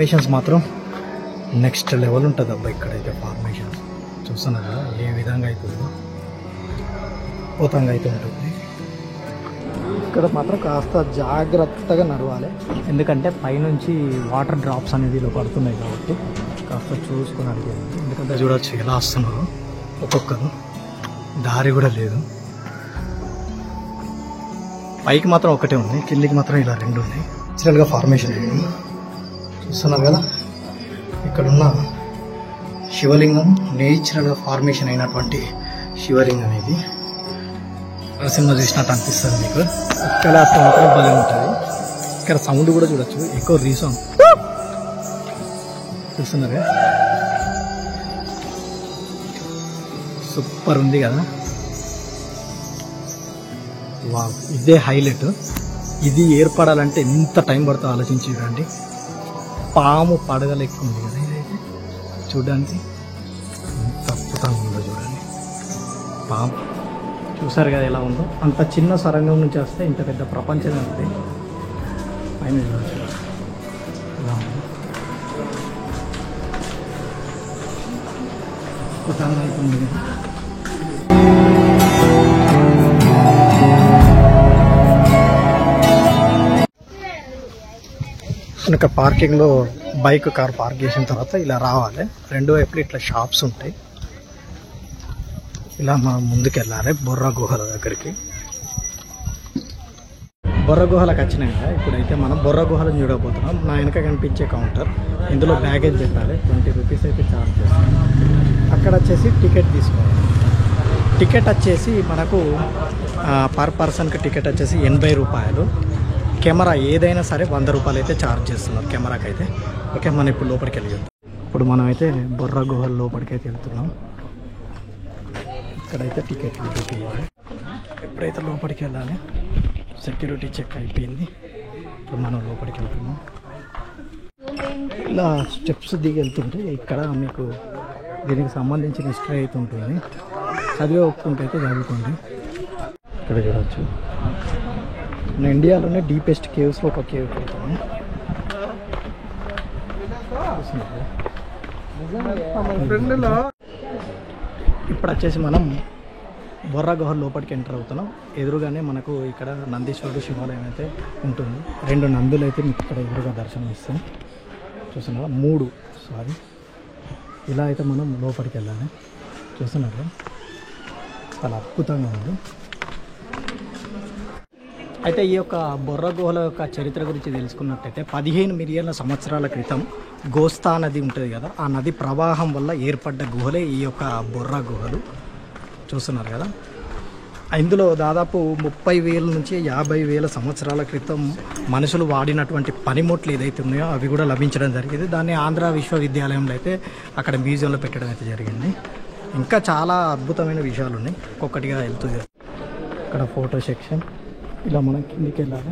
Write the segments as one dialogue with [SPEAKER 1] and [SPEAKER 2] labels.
[SPEAKER 1] Formations మాత్రం next level ఉంటుంది అబ్బా. ఇక్కడైతే ఫార్మేషన్స్ చూస్తున్నారు కదా ఏ విధంగా అవుతుందో, అద్భుతంగా అయితే ఉంటుంది. ఇక్కడ మాత్రం కాస్త జాగ్రత్తగా నడవాలి, ఎందుకంటే పైనుంచి వాటర్ డ్రాప్స్ అనేది ఇలా పడుతున్నాయి కాబట్టి కాస్త చూసుకొని అడిగేది. ఎందుకంటే చూడవచ్చు ఎలా వస్తున్నారు, ఒక్కొక్కరు దారి కూడా లేదు. పైకి మాత్రం ఒకటే ఉంది, కిందికి మాత్రం ఇలా రెండు ఉన్నాయి. నేచురల్గా ఫార్మేషన్ అయింది చూస్తున్నారు కదా. ఇక్కడున్న శివలింగం నేచురల్గా ఫార్మేషన్ అయినటువంటి శివలింగం ఇది. సినిమా చూసినట్టు అనిపిస్తుంది మీకు. ఇక్కడ మాత్రం భలే ఉంటుంది. ఇక్కడ సౌండ్ కూడా చూడొచ్చు, ఎక్కువ రీసౌండ్ చూస్తున్నారు. సూపర్ ఉంది కదా. వావ్, ఇదే హైలైట్. ఇది ఏర్పడాలంటే ఎంత టైం పడుతుందో ఆలోచించి చూడండి. పాము పడగలు ఎక్కువ ఉంది కదా ఇదైతే చూడడానికి, ఎంత అద్భుతంగా ఉందో చూడండి. పాము చూసారు కదా ఎలా ఉందో. అంత చిన్న సొరంగం నుంచి వస్తే ఇంత పెద్ద ప్రపంచమే ఉంది. పైన ఎలా ఉంది, అద్భుతంగా అవుతుంది. కనుక పార్కింగ్లో బైక్ కార్ పార్క్ చేసిన తర్వాత ఇలా రావాలి. రెండు వైపులు ఇట్లా షాప్స్ ఉంటాయి. ఇలా మనం ముందుకు వెళ్ళాలి బొర్రా గుహల దగ్గరికి. బొర్రా గుహలకు వచ్చినాయి కదా. ఇప్పుడైతే మనం బొర్రా గుహలను చూడబోతున్నాం. నా వెనక కనిపించే కౌంటర్, ఇందులో బ్యాగేజ్ పెట్టాలి. 20 రూపీస్ అయితే ఛార్జ్ చేస్తాం. అక్కడ వచ్చేసి టికెట్ తీసుకోవాలి. టికెట్ వచ్చేసి మనకు పర్ పర్సన్కి టికెట్ వచ్చేసి 80 రూపాయలు. కెమెరా ఏదైనా సరే 100 రూపాయలు అయితే ఛార్జ్ చేస్తున్నారు కెమెరాకి అయితే. ఓకే, మనం ఇప్పుడు లోపలికి వెళ్ళి ఇప్పుడు మనం అయితే బొర్రా గుహల లోపలికి అయితే వెళ్తున్నాం. ఇక్కడైతే టికెట్లు చూపించాలి. ఎప్పుడైతే లోపలికి వెళ్ళాలి, సెక్యూరిటీ చెక్ అయిపోయింది. ఇప్పుడు మనం లోపలికి వెళ్తున్నాం. ఇలా స్టెప్స్ దిగి వెళ్తుంటే ఇక్కడ మీకు దీనికి సంబంధించిన హిస్టరీ అయితే ఉంటుంది. చదివే ఒప్పుకుంటే అయితే చదువుకోండి. ఇక్కడ చూడవచ్చు, మన ఇండియాలోనే డీపెస్ట్ కేవ్స్లో ఒక కేవ్ పెడతాము. ఇప్పుడు వచ్చేసి మనం బొర్రా గుహల లోపలికి ఎంటర్ అవుతున్నాం. ఎదురుగానే మనకు ఇక్కడ నందీశ్వరుడు శివాలయం అయితే ఉంటుంది. 2 నందులు అయితే మీకు ఇక్కడ ఎదురుగా దర్శనం ఇస్తాం. చూస్తున్నారా, 3 ఇలా అయితే మనం లోపలికి వెళ్ళాలి. చూస్తున్నారు, చాలా అద్భుతంగా ఉంది. అయితే ఈ యొక్క బొర్రా గుహల యొక్క చరిత్ర గురించి తెలుసుకున్నట్టయితే 15 మిలియన్ల సంవత్సరాల క్రితం గోస్తా నది ఉంటుంది కదా, ఆ నది ప్రవాహం వల్ల ఏర్పడ్డ గుహలే ఈ యొక్క బొర్రా గుహలు. చూస్తున్నారు కదా. ఇందులో దాదాపు 30,000 నుంచి 50,000 సంవత్సరాల క్రితం మనుషులు వాడినటువంటి పనిముట్లు ఏదైతే ఉన్నాయో అవి కూడా లభించడం జరిగింది. దాన్ని ఆంధ్ర విశ్వవిద్యాలయంలో అయితే అక్కడ మ్యూజియంలో పెట్టడం అయితే జరిగింది. ఇంకా చాలా అద్భుతమైన విషయాలు ఉన్నాయి, ఒక్కొక్కటిగా వెళ్తుంది. ఇక్కడ ఫోటో సెక్షన్, ఇలా మనం కిందికి వెళ్ళాలి.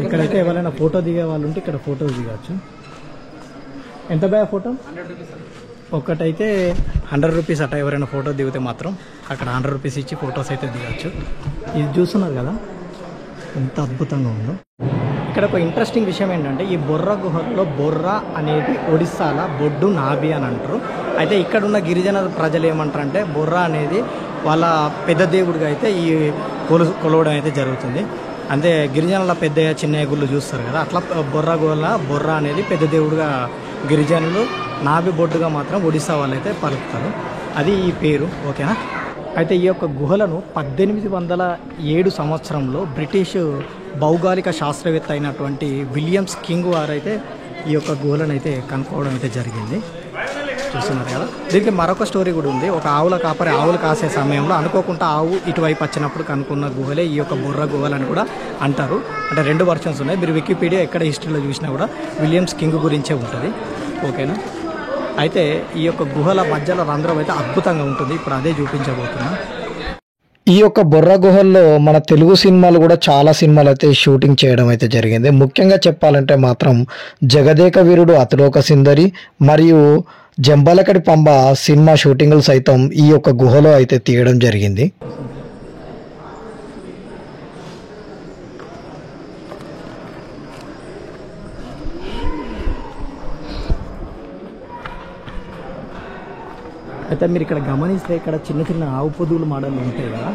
[SPEAKER 1] ఇక్కడైతే ఎవరైనా ఫోటో దిగే వాళ్ళు ఉంటే ఇక్కడ ఫోటో దిగచ్చు. ఎంత బాగా ఫోటో ఒక్కటైతే 100 రూపీస్ అట. ఎవరైనా ఫోటో దిగితే మాత్రం అక్కడ 100 రూపీస్ ఇచ్చి ఫొటోస్ అయితే దిగచ్చు. ఇది చూస్తున్నారు కదా ఎంత అద్భుతంగా ఉందో. ఇక్కడ ఒక ఇంట్రెస్టింగ్ విషయం ఏంటంటే ఈ బొర్రా గుహలో బొర్రా అనేది ఒడిస్సాల బొడ్డు నాభి అని అంటారు. అయితే ఇక్కడున్న గిరిజన ప్రజలు ఏమంటారంటే బొర్రా అనేది వాళ్ళ పెద్ద దేవుడిగా అయితే ఈ కొలవడం అయితే జరుగుతుంది. అంటే గిరిజనుల పెద్దయ్య చిన్నయ్య గుళ్ళు చూస్తారు కదా, అట్లా బొర్రా గుహల బొర్రా అనేది పెద్ద దేవుడిగా గిరిజనులు, నాభి బొడ్డుగా మాత్రం ఒడిస్సా వాళ్ళు అయితే పలుకుతారు. అది ఈ పేరు. ఓకేనా. అయితే ఈ యొక్క గుహలను 1807 సంవత్సరంలో బ్రిటిష్ భౌగోళిక శాస్త్రవేత్త అయినటువంటి విలియమ్స్ కింగ్ వారైతే ఈ యొక్క గుహలను అయితే కనుక్కోవడం అయితే జరిగింది. చూస్తున్నారు కదా. దీనికి మరొక స్టోరీ కూడా ఉంది. ఒక ఆవుల కాపరి ఆవులు కాసే సమయంలో అనుకోకుండా ఆవు ఇటువైపు వచ్చినప్పుడు కనుక్కున్న గుహలే ఈ యొక్క బొర్రా గుహలు అని కూడా అంటారు. అంటే 2 వర్షన్స్ ఉన్నాయి. మీరు వికీపీడియా ఎక్కడ హిస్టరీలో చూసినా కూడా విలియమ్స్ కింగ్ గురించే ఉంటుంది. ఓకేనా. అయితే ఈ యొక్క గుహల మధ్యలో రంధ్రం అయితే అద్భుతంగా ఉంటుంది. ఇప్పుడు అదే చూపించబోతున్నా. ఈ యొక్క బొర్రా గుహల్లో మన తెలుగు సినిమాలు కూడా చాలా సినిమాలు అయితే షూటింగ్ చేయడం అయితే జరిగింది. ముఖ్యంగా చెప్పాలంటే మాత్రం జగదేక వీరుడు అతిలోక సుందరి మరియు జంబలకడి పంబ సినిమా షూటింగ్లు సైతం ఈ యొక్క గుహలో అయితే తీయడం జరిగింది. అయితే మీరు ఇక్కడ గమనిస్తే ఇక్కడ చిన్న చిన్న ఆవు పొదువులు మోడల్ ఉంటాయి కదా,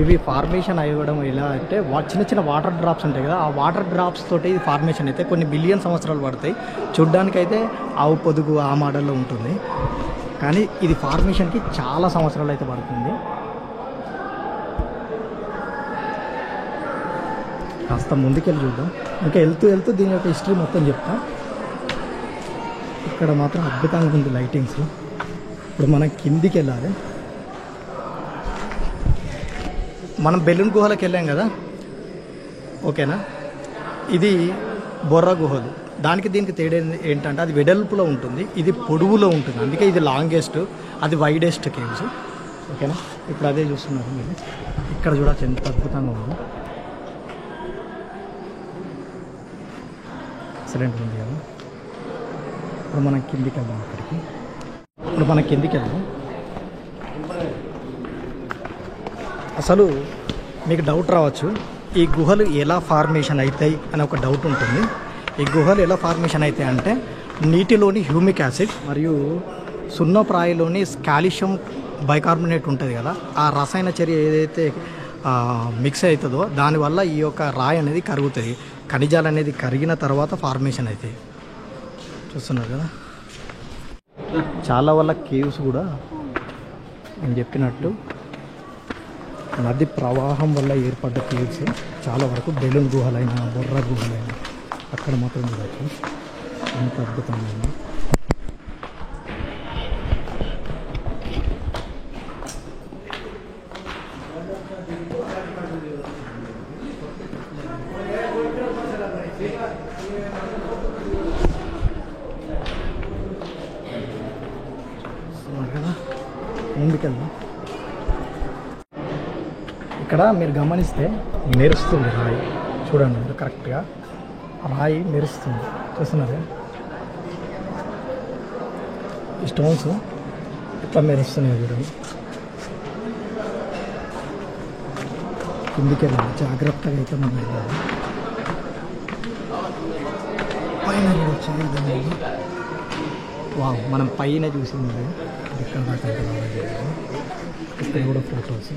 [SPEAKER 1] ఇవి ఫార్మేషన్ అవ్వడం ఎలా అంటే చిన్న చిన్న వాటర్ డ్రాప్స్ ఉంటాయి కదా, ఆ వాటర్ డ్రాప్స్ తోటి ఇది ఫార్మేషన్ అయితే కొన్ని బిలియన్ సంవత్సరాలు పడతాయి. చూడ్డానికైతే ఆవు పొదుగు ఆ మోడల్లో ఉంటుంది, కానీ ఇది ఫార్మేషన్కి చాలా సంవత్సరాలు అయితే పడుతుంది. కాస్త ముందుకెళ్ళి చూద్దాం. ఇంకా వెళ్తూ వెళ్తూ దీని యొక్క హిస్టరీ మొత్తం చెప్తా. ఇక్కడ మాత్రం అద్భుతంగా ఉంది లైటింగ్స్. ఇప్పుడు మనం కిందికి వెళ్ళాలి. మనం బెలూన్ గుహలకు వెళ్ళాం కదా, ఓకేనా. ఇది బొర్రా గుహలు. దానికి దీనికి తేడా ఏంటంటే అది వెడల్పులో ఉంటుంది, ఇది పొడవులో ఉంటుంది. అందుకే ఇది లాంగెస్ట్, అది వైడెస్ట్ కేవ్స్, ఓకేనా. ఇప్పుడు అదే చూస్తున్నారు మీరు. ఇక్కడ చూడచ్చు ఎంత అద్భుతంగా ఉందో, ఎక్సలెంట్ ఉంది కదా. ఇప్పుడు మనం కిందికి వెళ్దాం. ఇప్పుడు మనం కిందికి వెళ్దాం. అసలు మీకు డౌట్ రావచ్చు, ఈ గుహలు ఎలా ఫార్మేషన్ అవుతాయి అని ఒక డౌట్ ఉంటుంది. ఈ గుహలు ఎలా ఫార్మేషన్ అవుతాయి అంటే నీటిలోని హ్యూమిక్ యాసిడ్ మరియు సున్నప్రాయిలోని కాల్షియం బైకార్బోనేట్ ఉంటుంది కదా, ఆ రసాయన చర్య ఏదైతే మిక్స్ అవుతుందో దానివల్ల ఈ యొక్క రాయి అనేది కరుగుతుంది. ఖనిజాలు అనేది కరిగిన తర్వాత ఫార్మేషన్ అవుతాయి. చూస్తున్నారు కదా. చాలా వల్ల కేవ్స్ కూడా నేను చెప్పినట్టు నది ప్రవాహం వల్ల ఏర్పడ్డ కేవ్స్ చాలా వరకు బెలూన్ గుహలైన బొర్రా గుహలైన అక్కడ మాత్రం చూడవచ్చు ఎంత అద్భుతంగా ఉంది. కదా ముందుకెళ్దాం. ఇక్కడ మీరు గమనిస్తే మెరుస్తుంది రాయి, చూడండి మీరు కరెక్ట్గా రాయి మెరుస్తుంది, చూస్తున్నారు. ఈ స్టోన్స్ ఇట్లా మెరుస్తున్నాయి చూడండి. కిందికి వెళ్ళాలి, జాగ్రత్తగా అయితే మనం వెళ్ళాలి. పైన వచ్చేది మనం పైన చూసింది ఇక్కడ దాకా ఇక్కడ కూడా ఫొటోస్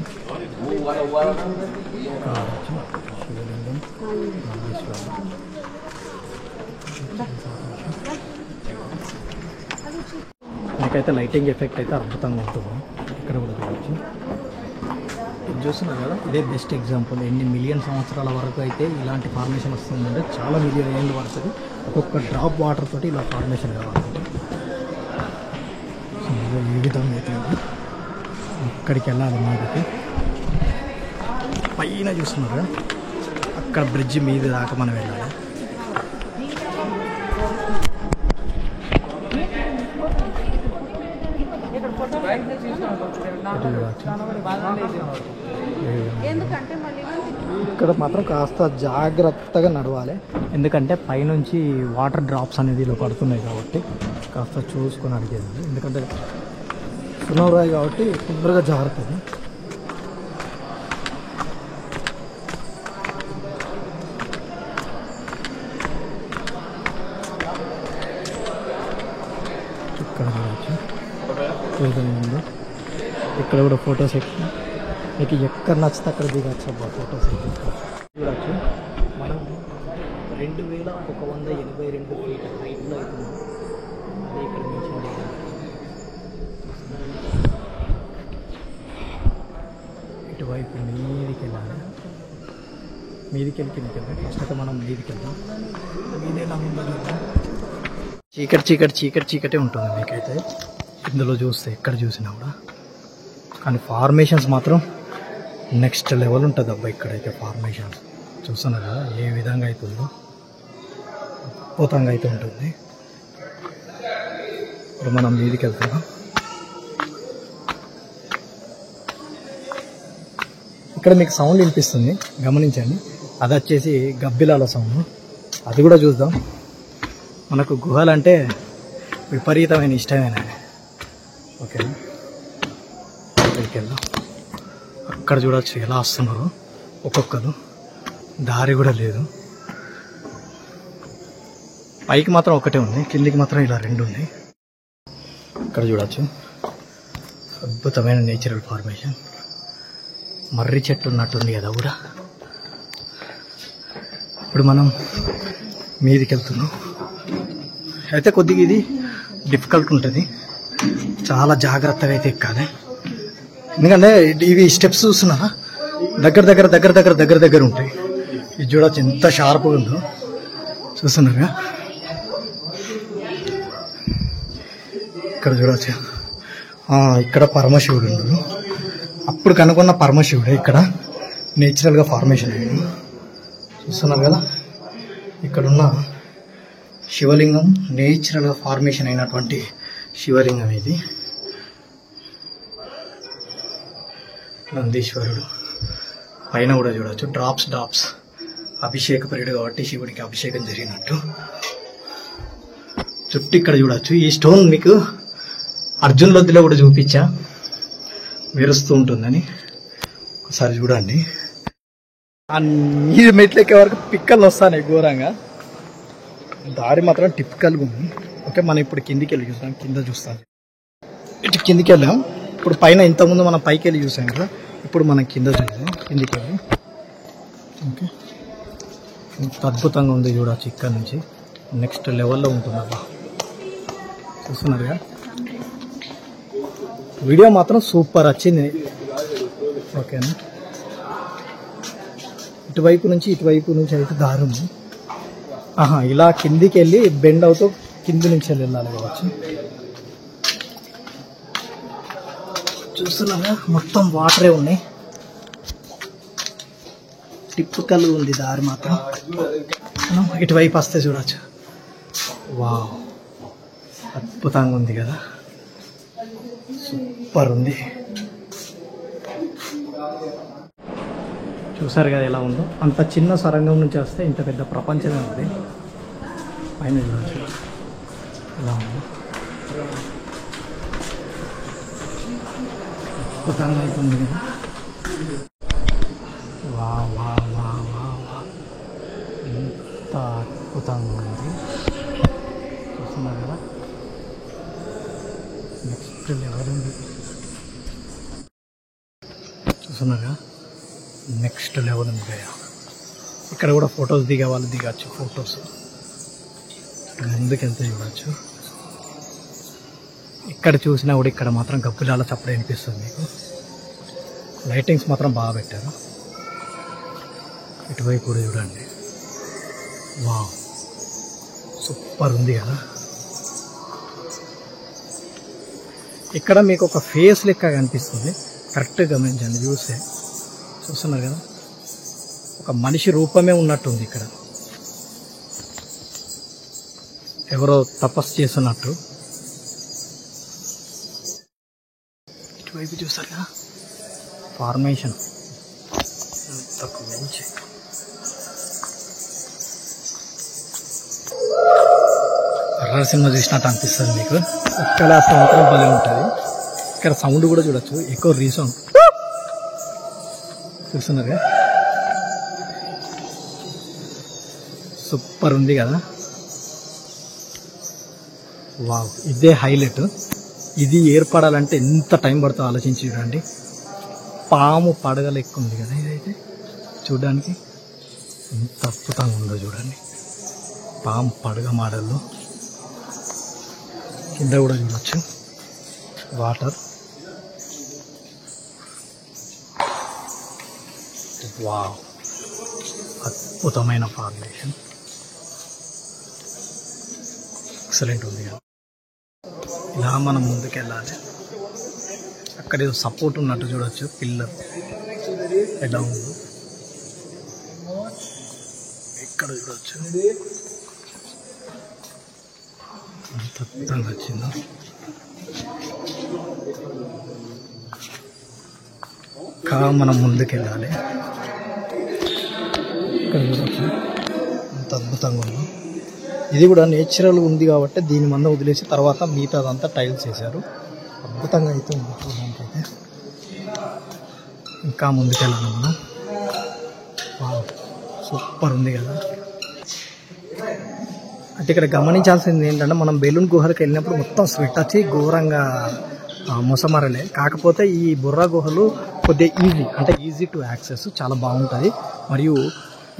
[SPEAKER 1] శివలింగం, నాకైతే లైటింగ్ ఎఫెక్ట్ అయితే అద్భుతంగా ఉంటుంది. ఇక్కడ కూడా చూడవచ్చు. ఇది చూస్తున్నారు కదా, ఇదే బెస్ట్ ఎగ్జాంపుల్. ఎన్ని మిలియన్ సంవత్సరాల వరకు అయితే ఇలాంటి ఫార్మేషన్ వస్తుందంటే చాలా మిలియన్ ఏళ్ళు పడుతుంది ఒక్కొక్క డ్రాప్ వాటర్ తోటి ఇలా ఫార్మేషన్ కావాలంటే. ఈ విధంగా అయితే ఇక్కడికి వెళ్ళాలి. మీదకి పైన చూస్తున్నారు కదా, అక్కడ బ్రిడ్జ్ మీద దాకా మనం వెళ్ళాలి. ఇక్కడ మాత్రం కాస్త జాగ్రత్తగా నడవాలి, ఎందుకంటే పైనుంచి వాటర్ డ్రాప్స్ అనేది ఇలా పడుతున్నాయి కాబట్టి కాస్త చూసుకొని అడిగేది. ఎందుకంటే సునవరాయి కాబట్టి తొందరగా జారుతుంది. ఇక్కడ చూడవచ్చు, ఇక్కడ కూడా ఫొటోస్ ఎక్కువ. మీకు ఎక్కడ నచ్చితే అక్కడ దిగచ్చు అబ్బా ఫొటోస్ అయితే. చూడవచ్చు మనం 2182 ఫీట్ హైట్లో అవుతుంది. అదే ఇక్కడ మెన్షన్ చేయాలి. ఇటువైపు మీదికి వెళ్ళాలి. మీదికి వెళ్ళి కిందకి వెళ్దాం. ఫస్ట్ అయితే మనం మీదికి వెళ్దాం. మీది ఎలా ఉందో చూద్దాం. చీకటి ఉంటుంది మీకైతే ఇందులో చూస్తే, ఎక్కడ చూసినా కూడా. కానీ ఫార్మేషన్స్ మాత్రం నెక్స్ట్ లెవెల్ ఉంటుంది అబ్బా. ఇక్కడైతే ఫార్మేషన్స్ చూస్తున్నారు కదా ఏ విధంగా అవుతుందో, అద్భుతంగా అయితే ఉంటుంది. ఇప్పుడు మనం మీదికి వెళ్తున్నాం. ఇక్కడ మీకు సౌండ్ వినిపిస్తుంది, గమనించండి. అది వచ్చేసి గబ్బిలాల సౌండ్, అది కూడా చూద్దాం. మనకు గుహలంటే విపరీతమైన ఇష్టమేనా. ఓకేనా, ఇక్కడికి వెళ్దాం. అక్కడ చూడవచ్చు ఎలా వస్తున్నారు ఒక్కొక్కరు, దారి కూడా లేదు. పైకి మాత్రం ఒకటే ఉంది, కిందికి మాత్రం ఇలా రెండు ఉన్నాయి. ఇక్కడ చూడవచ్చు అద్భుతమైన నేచురల్ ఫార్మేషన్. మర్రి చెట్టు ఉన్నట్టుంది కదా కూడా. ఇప్పుడు మనం మీదికి వెళ్తున్నాం. అయితే కొద్దిగా ఇది డిఫికల్ట్ ఉంటుంది, చాలా జాగ్రత్తగా అయితే ఎక్కాలి. ఎందుకంటే ఇవి స్టెప్స్ చూస్తున్నారా, దగ్గర ఉంటాయి. ఇది చూడవచ్చు ఎంత షార్ప్గా ఉందో, చూస్తున్నారుగా. ఇక్కడ చూడవచ్చు, ఇక్కడ పరమశివుడు ఉన్నాడు. అప్పుడు కనుక్కున్న పరమశివుడే ఇక్కడ నేచురల్గా ఫార్మేషన్ అయ్యాడు. చూస్తున్నారు కదా, ఇక్కడున్న శివలింగం నేచురల్గా ఫార్మేషన్ అయినటువంటి శివలింగం ఇది. నందీశ్వరుడు పైన కూడా చూడవచ్చు, డ్రాప్స్ అభిషేక పీరియడ్ కాబట్టి శివుడికి అభిషేకం జరిగినట్టు. చుట్టూ ఇక్కడ చూడవచ్చు. ఈ స్టోన్ మీకు అర్జున్ లొద్దిలో కూడా చూపించా, మెరుస్తూ ఉంటుందని. ఒకసారి చూడండి. నీరు మెట్లు ఎక్కే వరకు పిక్కలు వస్తాయి ఘోరంగా. దారి మాత్రం టిపికల్గా ఉంది. ఓకే, మనం ఇప్పుడు కిందికి వెళ్ళి చూస్తాం. కింద చూస్తాం, ఇటు కిందికి వెళ్ళాం. ఇప్పుడు పైన ఇంతకుముందు మనం పైకి వెళ్ళి చూసాం కదా, ఇప్పుడు మనం కింద చూద్దాం. కిందికి వెళ్ళి ఓకే, ఇంత అద్భుతంగా ఉంది చూడవచ్చు. ఇక్కడ నుంచి నెక్స్ట్ లెవెల్లో ఉంటుంది. అబ్బా, చూస్తున్నారుగా. వీడియో మాత్రం సూపర్ వచ్చింది. ఓకేనా, ఇటువైపు నుంచి అయితే దారి ఉంది. ఇలా కిందికి వెళ్ళి బెండ్ అవుతూ కింది నుంచి వెళ్ళాలి కావచ్చు. చూస్తున్నారా, మొత్తం వాటరే ఉన్నాయి. టిపికల్ ఉంది దారి మాత్రం. ఇటువైపు వస్తే చూడవచ్చు. వావ్, అద్భుతంగా ఉంది కదా, సూపర్ ఉంది. చూసారు కదా ఎలా ఉందో. అంత చిన్న సొరంగం నుంచి వస్తే ఇంత పెద్ద ప్రపంచమే ఉంది. పైన చూడవచ్చు ఎలా ఉందో, అద్భుతంగా అవుతుంది కదా. వా వా వా వా వా, ఎంత అద్భుతంగా ఉంది. చూస్తున్నారు కదా, నెక్స్ట్ లెవెల్ ఉంది. చూస్తున్నారుగా, నెక్స్ట్ లెవెల్ ఉంది కదా. ఇక్కడ కూడా ఫొటోస్ దిగే వాళ్ళు దిగచ్చు. ఫొటోస్ ముందుకెళ్తే చూడవచ్చు. ఇక్కడ చూసినా కూడా ఇక్కడ మాత్రం గబ్బులాల చప్పుడు అనిపిస్తుంది మీకు. లైటింగ్స్ మాత్రం బాగా పెట్టారు. ఇటువైపు కూడా చూడండి. వావ్, సూపర్ ఉంది కదా. ఇక్కడ మీకు ఒక ఫేస్ లెక్క కనిపిస్తుంది, కరెక్ట్గా గమనించండి. చూస్తున్నారు కదా, ఒక మనిషి రూపమే ఉన్నట్టుంది ఇక్కడ, ఎవరో తపస్సు చేస్తున్నట్టు. ఇటువైపు చూస్తారు కదా, ఫార్మేషన్ తక్కువ మంచి. హర్రర్ సినిమా చూసినట్టు అనిపిస్తుంది మీకు. ఇక్కడ మాత్రం భలే ఉంటుంది. ఇక్కడ సౌండ్ కూడా చూడొచ్చు, ఎక్కువ రీసౌండ్. చూస్తున్నారుగా, సూపర్ ఉంది కదా. వావ్, ఇదే హైలైట్. ఇది ఏర్పడాలంటే ఎంత టైం పడుతుందో ఆలోచించి చూడండి. పాము పడగలు ఎక్కువ ఉంది కదా, ఇదైతే చూడడానికి ఎంత అద్భుతంగా ఉందో చూడండి. పాము పడగ మోడల్లో. కింద కూడా చూడవచ్చు వాటర్. వావ్, అద్భుతమైన ఫార్మేషన్, ఎక్సలెంట్ ఉంది కదా. ఇలా మనం ముందుకెళ్ళాలి. అక్కడ ఏదో సపోర్ట్ ఉన్నట్టు చూడవచ్చు, పిల్లర్ ఎలా ఉందో ఇక్కడ చూడవచ్చు. ఎంత అద్భుతంగా వచ్చిందో. మనం ముందుకెళ్ళాలి. ఇక్కడ చూడవచ్చు ఎంత అద్భుతంగా ఉందో. ఇది కూడా నేచురల్ ఉంది కాబట్టి దీని మంద వదిలేసి తర్వాత మిగతా అదంతా టైల్స్ వేశారు. అద్భుతంగా అయితే ఉంది చూడడానికైతే. ఇంకా ముందుకెళ్ళాలి మనం. సూపర్ ఉంది కదా. అంటే ఇక్కడ గమనించాల్సింది ఏంటంటే, మనం బెలూన్ గుహలకు వెళ్ళినప్పుడు మొత్తం స్వెట్ వచ్చి ఘోరంగా ముసమరలే. కాకపోతే ఈ బుర్రా గుహలు కొద్దిగా ఈజీ టు యాక్సెస్, చాలా బాగుంటుంది మరియు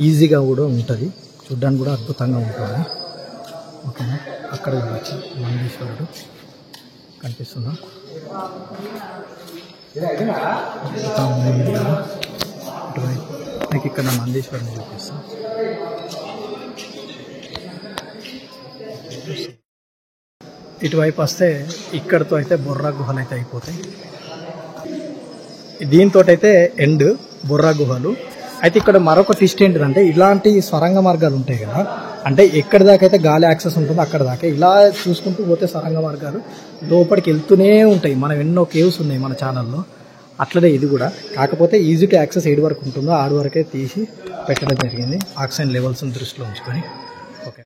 [SPEAKER 1] ఈజీగా కూడా ఉంటుంది, చూడ్డానికి కూడా అద్భుతంగా ఉంటుంది. ఓకేనా, అక్కడ చూడవచ్చు నందీశ్వరుడు కనిపిస్తుందా. మీకు ఇక్కడ నందీశ్వరుని చూపిస్తాను. ఇటువైపు వస్తే ఇక్కడతో అయితే బొర్రా గుహలు అయితే అయిపోతాయి. దీంతో అయితే ఎండ్ బొర్రా గుహలు. అయితే ఇక్కడ మరొక ట్విస్ట్ ఏంటిదంటే, ఇలాంటి సొరంగ మార్గాలు ఉంటాయి కదా, అంటే ఎక్కడి దాకా అయితే గాలి యాక్సెస్ ఉంటుందో అక్కడ దాకా ఇలా చూసుకుంటూ పోతే సొరంగ మార్గాలు లోపలికి వెళ్తూనే ఉంటాయి. మనం ఎన్నో కేవ్స్ ఉన్నాయి మన ఛానల్లో, అట్లనే ఇది కూడా. కాకపోతే ఈజీ టు యాక్సెస్ ఏడు వరకు ఉంటుందో ఆడు వరకే తీసి పెట్టడం జరిగింది, ఆక్సిజన్ లెవెల్స్ని దృష్టిలో ఉంచుకొని. ఓకే,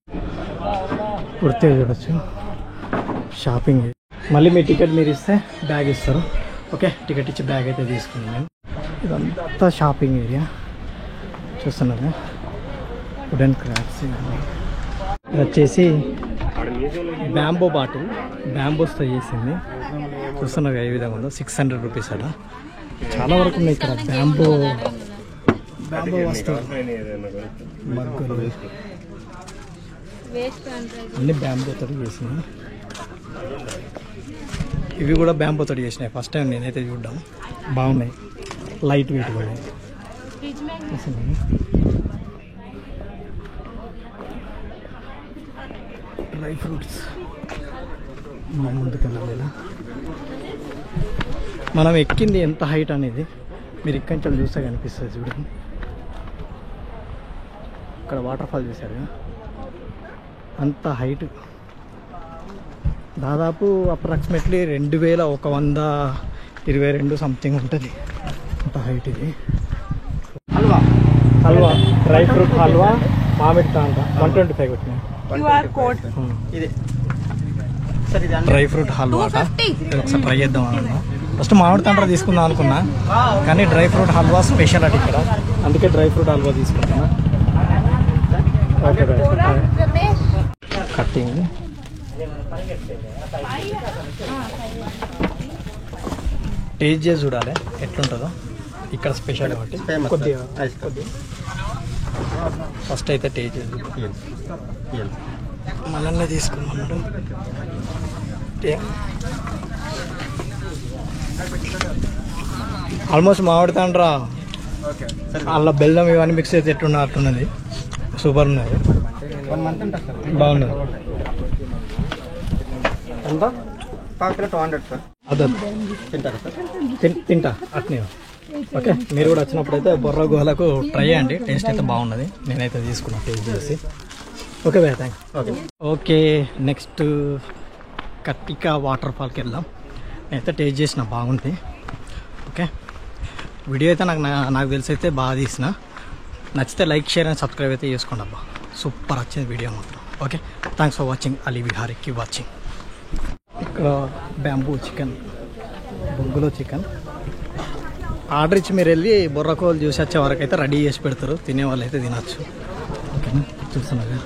[SPEAKER 1] కుర్తే చూడొచ్చు, షాపింగ్. మళ్ళీ మీ టికెట్ మీరు ఇస్తే బ్యాగ్ ఇస్తారు. ఓకే, టికెట్ ఇచ్చి బ్యాగ్ అయితే తీసుకున్నాను నేను. ఇదంతా షాపింగ్ ఏరియా చూస్తున్నాను. Wooden crafts. ఇది వచ్చేసి బ్యాంబో బాటిల్, బ్యాంబోస్తో చేసింది. చూస్తున్నారు ఏ విధంగా ఉందో. 600 రూపీస్ అలా. చాలా వరకు ఉన్నాయి ఇక్కడ బ్యాంబో వస్తువులు, మగ్గులు అన్ని బ్యాంబోతో చేసినాయి. ఇవి కూడా బ్యాంబోతో చేసినాయి. ఫస్ట్ టైం నేనైతే చూడడం. బాగున్నాయి, లైట్ వెయిట్ కూడా. డ్రై ఫ్రూట్స్ ముందుకెళ్ళాలి. మనం ఎక్కింది ఎంత హైట్ అనేది మీరు ఇక్కడి నుంచి చూస్తే కనిపిస్తుంది. చూడండి, ఇక్కడ వాటర్ ఫాల్ చూసారు కదా, అంత హైట్. దాదాపు అప్రాక్సిమేట్లీ 2122 సంథింగ్ ఉంటుంది, అంత హైట్ ఇది. హల్వా డ్రై ఫ్రూట్ హల్వా మామిడి తాండ్ర 125 వచ్చినాయి. డ్రై ఫ్రూట్ హల్వా ఒకసారి ట్రై చేద్దాం అనుకున్నా. ఫస్ట్ మామిడి తాండ్ర తీసుకుందాం అనుకున్నా, కానీ డ్రై ఫ్రూట్ హల్వా స్పెషల్ అటు ఇక్కడ, అందుకే డ్రై ఫ్రూట్ హల్వా తీసుకుంటున్నా. Okay, cutting. టేస్ట్ చేసి చూడాలి ఎట్లుంటుందో. ఇక్కడ స్పెషల్ కాబట్టి కొద్దిగా ఫస్ట్ అయితే టేస్ట్ చేసి మనల్ని తీసుకున్నాడు. ఆల్మోస్ట్ మామిడి తాండ్రా అలా బెల్లం ఇవన్నీ మిక్స్ అయితే ఎట్లున్నది, సూపర్ ఉన్నది, బాగున్నది. ఎంత? 200 సార్. అదే తింటారా సార్? తింటా అట్నే. ఓకే, మీరు కూడా వచ్చినప్పుడు అయితే బొర్రా గుహలకు ట్రై చేయండి, టేస్ట్ అయితే బాగున్నది. నేనైతే తీసుకున్నా టేస్ట్ చేసి. Okay bye, thanks. Okay, next Kattika water ఫాల్కి వెళ్దాం. నేనైతే టేస్ట్ చేసిన, బాగుంది. ఓకే, వీడియో అయితే నాకు తెలిసి అయితే బాగా తీసిన. నచ్చితే లైక్, షేర్ అండ్ సబ్స్క్రైబ్ అయితే చేసుకోండి అబ్బా, సూపర్ వచ్చింది వీడియో మాత్రం. Okay, thanks for watching. Ali Vihari keep watching. ఇక్కడ బ్యాంబూ చికెన్, బొంగులో చికెన్ ఆర్డర్ ఇచ్చి మీరు వెళ్ళి బొర్రకోలు చూసి వచ్చే వరకు అయితే రెడీ చేసి పెడతారు, తినే వాళ్ళు అయితే తినచ్చు. ఓకేనా, చూస్తున్నారు.